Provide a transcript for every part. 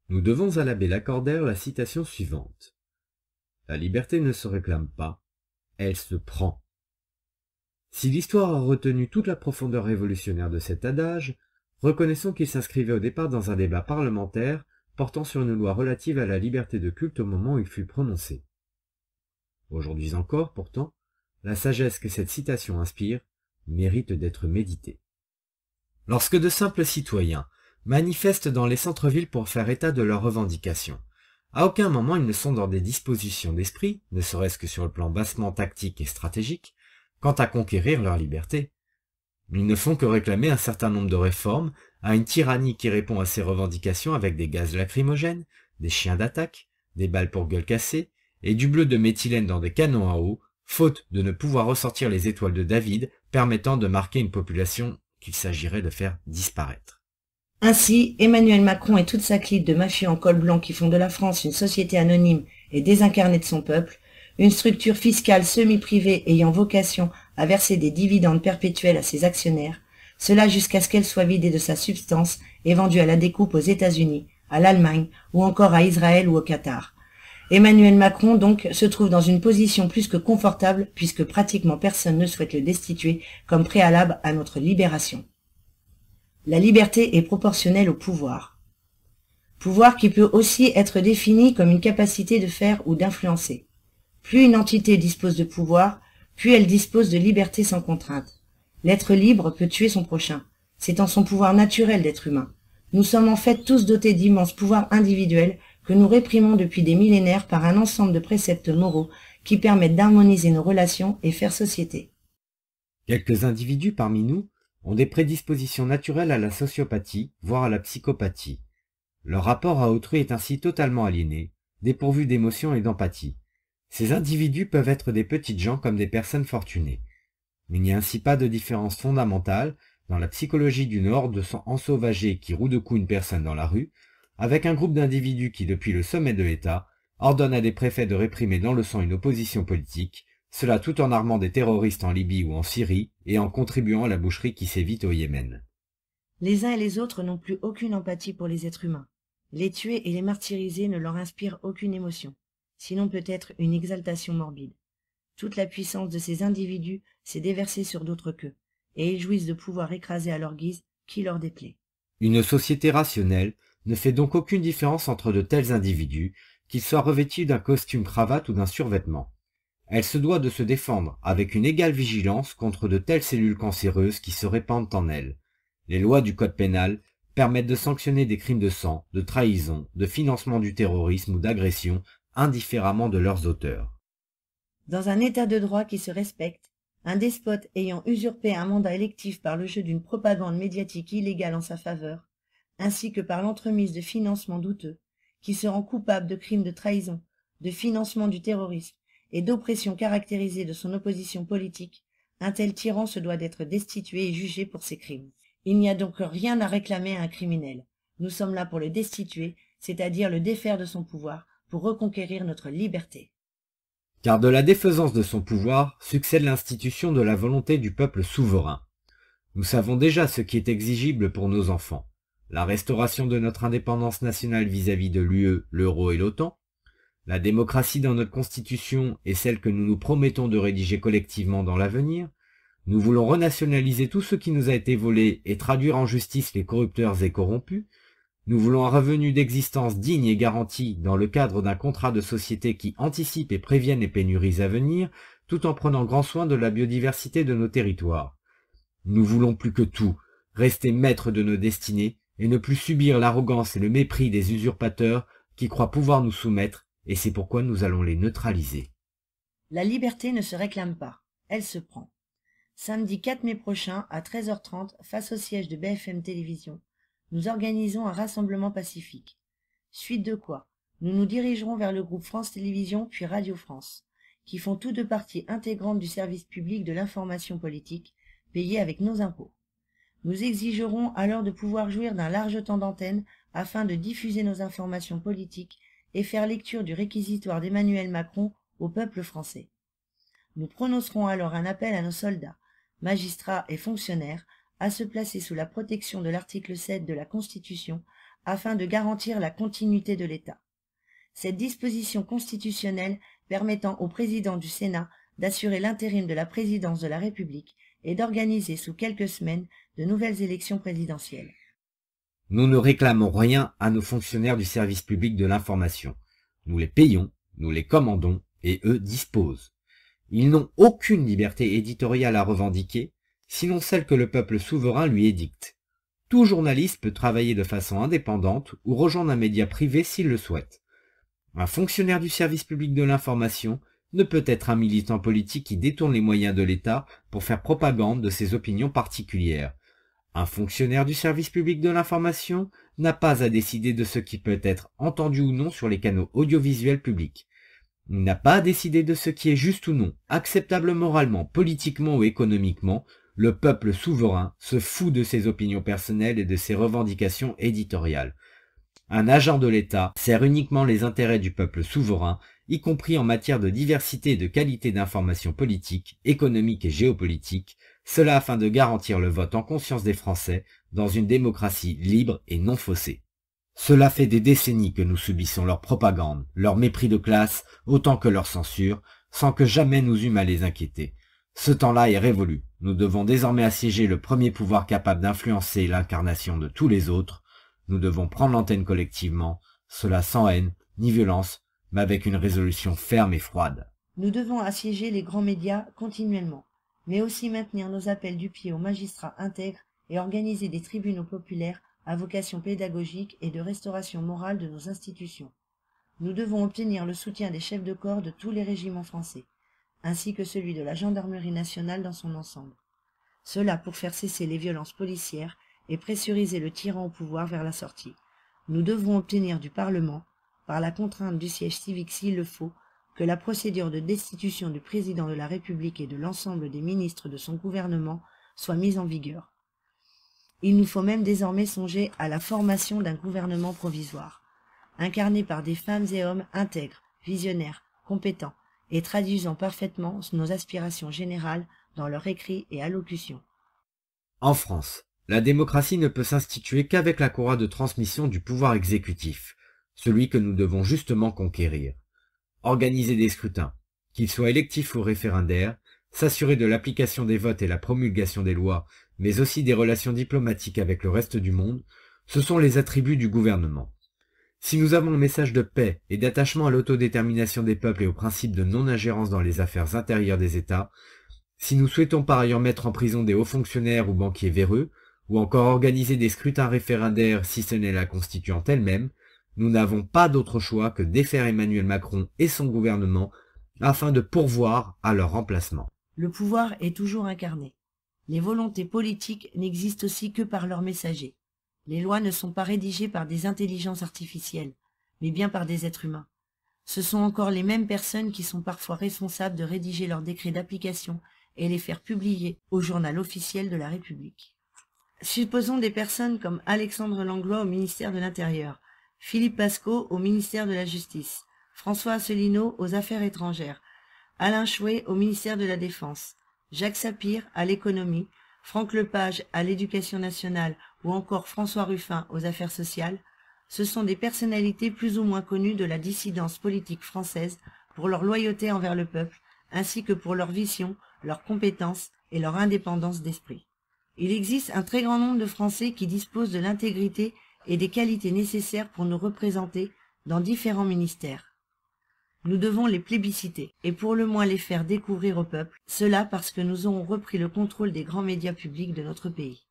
Nous devons à l'abbé Lacordaire la citation suivante. La liberté ne se réclame pas, elle se prend. Si l'histoire a retenu toute la profondeur révolutionnaire de cet adage, reconnaissons qu'il s'inscrivait au départ dans un débat parlementaire portant sur une loi relative à la liberté de culte au moment où il fut prononcé. Aujourd'hui encore, pourtant, la sagesse que cette citation inspire mérite d'être méditée. Lorsque de simples citoyens manifestent dans les centres-villes pour faire état de leurs revendications, à aucun moment ils ne sont dans des dispositions d'esprit, ne serait-ce que sur le plan bassement tactique et stratégique, quant à conquérir leur liberté. Ils ne font que réclamer un certain nombre de réformes à une tyrannie qui répond à ces revendications avec des gaz lacrymogènes, des chiens d'attaque, des balles pour gueule cassée, et du bleu de méthylène dans des canons à eau, faute de ne pouvoir ressortir les étoiles de David permettant de marquer une population qu'il s'agirait de faire disparaître. Ainsi, Emmanuel Macron et toute sa clique de mafieux en col blanc qui font de la France une société anonyme et désincarnée de son peuple, une structure fiscale semi-privée ayant vocation à verser des dividendes perpétuels à ses actionnaires, cela jusqu'à ce qu'elle soit vidée de sa substance et vendue à la découpe aux États-Unis, à l'Allemagne ou encore à Israël ou au Qatar. Emmanuel Macron, donc, se trouve dans une position plus que confortable puisque pratiquement personne ne souhaite le destituer comme préalable à notre libération. La liberté est proportionnelle au pouvoir. Pouvoir qui peut aussi être défini comme une capacité de faire ou d'influencer. Plus une entité dispose de pouvoir, plus elle dispose de liberté sans contrainte. L'être libre peut tuer son prochain. C'est en son pouvoir naturel d'être humain. Nous sommes en fait tous dotés d'immenses pouvoirs individuels que nous réprimons depuis des millénaires par un ensemble de préceptes moraux qui permettent d'harmoniser nos relations et faire société. Quelques individus parmi nous ont des prédispositions naturelles à la sociopathie, voire à la psychopathie. Leur rapport à autrui est ainsi totalement aliéné, dépourvu d'émotion et d'empathie. Ces individus peuvent être des petites gens comme des personnes fortunées. Il n'y a ainsi pas de différence fondamentale dans la psychologie d'une horde ensauvagée qui roue de coups une personne dans la rue, avec un groupe d'individus qui, depuis le sommet de l'État, ordonne à des préfets de réprimer dans le sang une opposition politique, cela tout en armant des terroristes en Libye ou en Syrie et en contribuant à la boucherie qui sévit au Yémen. Les uns et les autres n'ont plus aucune empathie pour les êtres humains. Les tuer et les martyriser ne leur inspire aucune émotion, sinon peut-être une exaltation morbide. Toute la puissance de ces individus s'est déversée sur d'autres qu'eux, et ils jouissent de pouvoir écraser à leur guise qui leur déplaît. Une société rationnelle ne fait donc aucune différence entre de tels individus, qu'ils soient revêtus d'un costume cravate ou d'un survêtement. Elle se doit de se défendre avec une égale vigilance contre de telles cellules cancéreuses qui se répandent en elle. Les lois du code pénal permettent de sanctionner des crimes de sang, de trahison, de financement du terrorisme ou d'agression, indifféremment de leurs auteurs. Dans un état de droit qui se respecte, un despote ayant usurpé un mandat électif par le jeu d'une propagande médiatique illégale en sa faveur, ainsi que par l'entremise de financements douteux, qui se rend coupable de crimes de trahison, de financement du terrorisme et d'oppression caractérisée de son opposition politique, un tel tyran se doit d'être destitué et jugé pour ses crimes. Il n'y a donc rien à réclamer à un criminel. Nous sommes là pour le destituer, c'est-à-dire le défaire de son pouvoir, pour reconquérir notre liberté. Car de la défaisance de son pouvoir succède l'institution de la volonté du peuple souverain. Nous savons déjà ce qui est exigible pour nos enfants. La restauration de notre indépendance nationale vis-à-vis de l'UE, l'euro et l'OTAN, la démocratie dans notre constitution et celle que nous nous promettons de rédiger collectivement dans l'avenir. Nous voulons renationaliser tout ce qui nous a été volé et traduire en justice les corrupteurs et corrompus. Nous voulons un revenu d'existence digne et garanti dans le cadre d'un contrat de société qui anticipe et prévienne les pénuries à venir, tout en prenant grand soin de la biodiversité de nos territoires. Nous voulons plus que tout rester maîtres de nos destinées et ne plus subir l'arrogance et le mépris des usurpateurs qui croient pouvoir nous soumettre, et c'est pourquoi nous allons les neutraliser. La liberté ne se réclame pas, elle se prend. Samedi 4 mai prochain, à 13h30, face au siège de BFM Télévisions, nous organisons un rassemblement pacifique. Suite de quoi, nous nous dirigerons vers le groupe France Télévisions puis Radio France, qui font tous deux partie intégrante du service public de l'information politique, payé avec nos impôts. Nous exigerons alors de pouvoir jouir d'un large temps d'antenne afin de diffuser nos informations politiques et faire lecture du réquisitoire d'Emmanuel Macron au peuple français. Nous prononcerons alors un appel à nos soldats, magistrats et fonctionnaires à se placer sous la protection de l'article 7 de la Constitution afin de garantir la continuité de l'État. Cette disposition constitutionnelle permettant au président du Sénat d'assurer l'intérim de la présidence de la République et d'organiser sous quelques semaines de nouvelles élections présidentielles. Nous ne réclamons rien à nos fonctionnaires du service public de l'information. Nous les payons, nous les commandons, et eux disposent. Ils n'ont aucune liberté éditoriale à revendiquer, sinon celle que le peuple souverain lui édicte. Tout journaliste peut travailler de façon indépendante ou rejoindre un média privé s'il le souhaite. Un fonctionnaire du service public de l'information ne peut être un militant politique qui détourne les moyens de l'État pour faire propagande de ses opinions particulières. Un fonctionnaire du service public de l'information n'a pas à décider de ce qui peut être entendu ou non sur les canaux audiovisuels publics. Il n'a pas à décider de ce qui est juste ou non, acceptable moralement, politiquement ou économiquement. Le peuple souverain se fout de ses opinions personnelles et de ses revendications éditoriales. Un agent de l'État sert uniquement les intérêts du peuple souverain, y compris en matière de diversité et de qualité d'information politique, économique et géopolitique, cela afin de garantir le vote en conscience des Français dans une démocratie libre et non faussée. Cela fait des décennies que nous subissons leur propagande, leur mépris de classe, autant que leur censure, sans que jamais nous eûmes à les inquiéter. Ce temps-là est révolu. Nous devons désormais assiéger le premier pouvoir capable d'influencer l'incarnation de tous les autres. Nous devons prendre l'antenne collectivement, cela sans haine, ni violence, mais avec une résolution ferme et froide. Nous devons assiéger les grands médias continuellement, mais aussi maintenir nos appels du pied aux magistrats intègres et organiser des tribunaux populaires à vocation pédagogique et de restauration morale de nos institutions. Nous devons obtenir le soutien des chefs de corps de tous les régiments français, ainsi que celui de la gendarmerie nationale dans son ensemble. Cela pour faire cesser les violences policières et pressuriser le tyran au pouvoir vers la sortie. Nous devrons obtenir du Parlement, par la contrainte du siège civique s'il le faut, que la procédure de destitution du président de la République et de l'ensemble des ministres de son gouvernement soit mise en vigueur. Il nous faut même désormais songer à la formation d'un gouvernement provisoire, incarné par des femmes et hommes intègres, visionnaires, compétents, et traduisant parfaitement nos aspirations générales dans leur écrit et allocution. En France, la démocratie ne peut s'instituer qu'avec la courroie de transmission du pouvoir exécutif, celui que nous devons justement conquérir. Organiser des scrutins, qu'ils soient électifs ou référendaires, s'assurer de l'application des votes et la promulgation des lois, mais aussi des relations diplomatiques avec le reste du monde, ce sont les attributs du gouvernement. Si nous avons un message de paix et d'attachement à l'autodétermination des peuples et au principe de non-ingérence dans les affaires intérieures des États, si nous souhaitons par ailleurs mettre en prison des hauts fonctionnaires ou banquiers véreux, ou encore organiser des scrutins référendaires si ce n'est la constituante elle-même, nous n'avons pas d'autre choix que défaire Emmanuel Macron et son gouvernement afin de pourvoir à leur remplacement. Le pouvoir est toujours incarné. Les volontés politiques n'existent aussi que par leurs messagers. Les lois ne sont pas rédigées par des intelligences artificielles, mais bien par des êtres humains. Ce sont encore les mêmes personnes qui sont parfois responsables de rédiger leurs décrets d'application et les faire publier au journal officiel de la République. Supposons des personnes comme Alexandre Langlois au ministère de l'Intérieur, Philippe Pascot au ministère de la Justice, François Asselineau aux Affaires étrangères, Alain Chouet au ministère de la Défense, Jacques Sapir à l'économie, Franck Lepage à l'éducation nationale ou encore François Ruffin aux affaires sociales. Ce sont des personnalités plus ou moins connues de la dissidence politique française pour leur loyauté envers le peuple, ainsi que pour leur vision, leur compétence et leur indépendance d'esprit. Il existe un très grand nombre de Français qui disposent de l'intégrité et des qualités nécessaires pour nous représenter dans différents ministères. Nous devons les plébisciter et pour le moins les faire découvrir au peuple, cela parce que nous aurons repris le contrôle des grands médias publics de notre pays.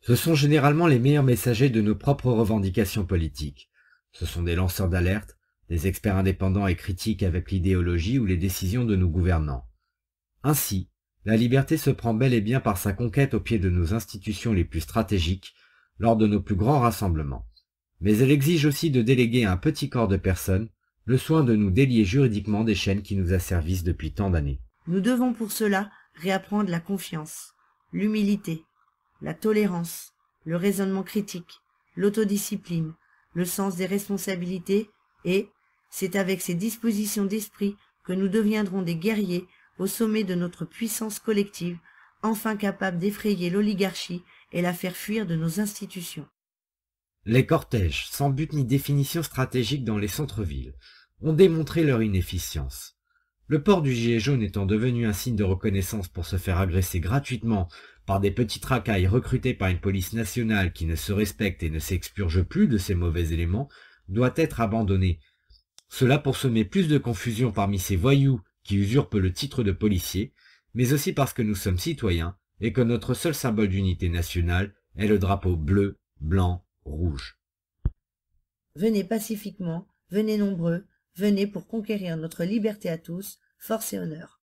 Ce sont généralement les meilleurs messagers de nos propres revendications politiques. Ce sont des lanceurs d'alerte, des experts indépendants et critiques avec l'idéologie ou les décisions de nos gouvernants. Ainsi, la liberté se prend bel et bien par sa conquête au pied de nos institutions les plus stratégiques, lors de nos plus grands rassemblements. Mais elle exige aussi de déléguer à un petit corps de personnes le soin de nous délier juridiquement des chaînes qui nous asservissent depuis tant d'années. Nous devons pour cela réapprendre la confiance, l'humilité, la tolérance, le raisonnement critique, l'autodiscipline, le sens des responsabilités et, c'est avec ces dispositions d'esprit que nous deviendrons des guerriers au sommet de notre puissance collective, enfin capables d'effrayer l'oligarchie et la faire fuir de nos institutions. Les cortèges, sans but ni définition stratégique dans les centres-villes, ont démontré leur inefficience. Le port du gilet jaune étant devenu un signe de reconnaissance pour se faire agresser gratuitement par des petites racailles recrutées par une police nationale qui ne se respecte et ne s'expurge plus de ces mauvais éléments, doit être abandonné. Cela pour semer plus de confusion parmi ces voyous qui usurpent le titre de policiers, mais aussi parce que nous sommes citoyens et que notre seul symbole d'unité nationale est le drapeau bleu, blanc, rouge. Venez pacifiquement, venez nombreux, venez pour conquérir notre liberté à tous, force et honneur.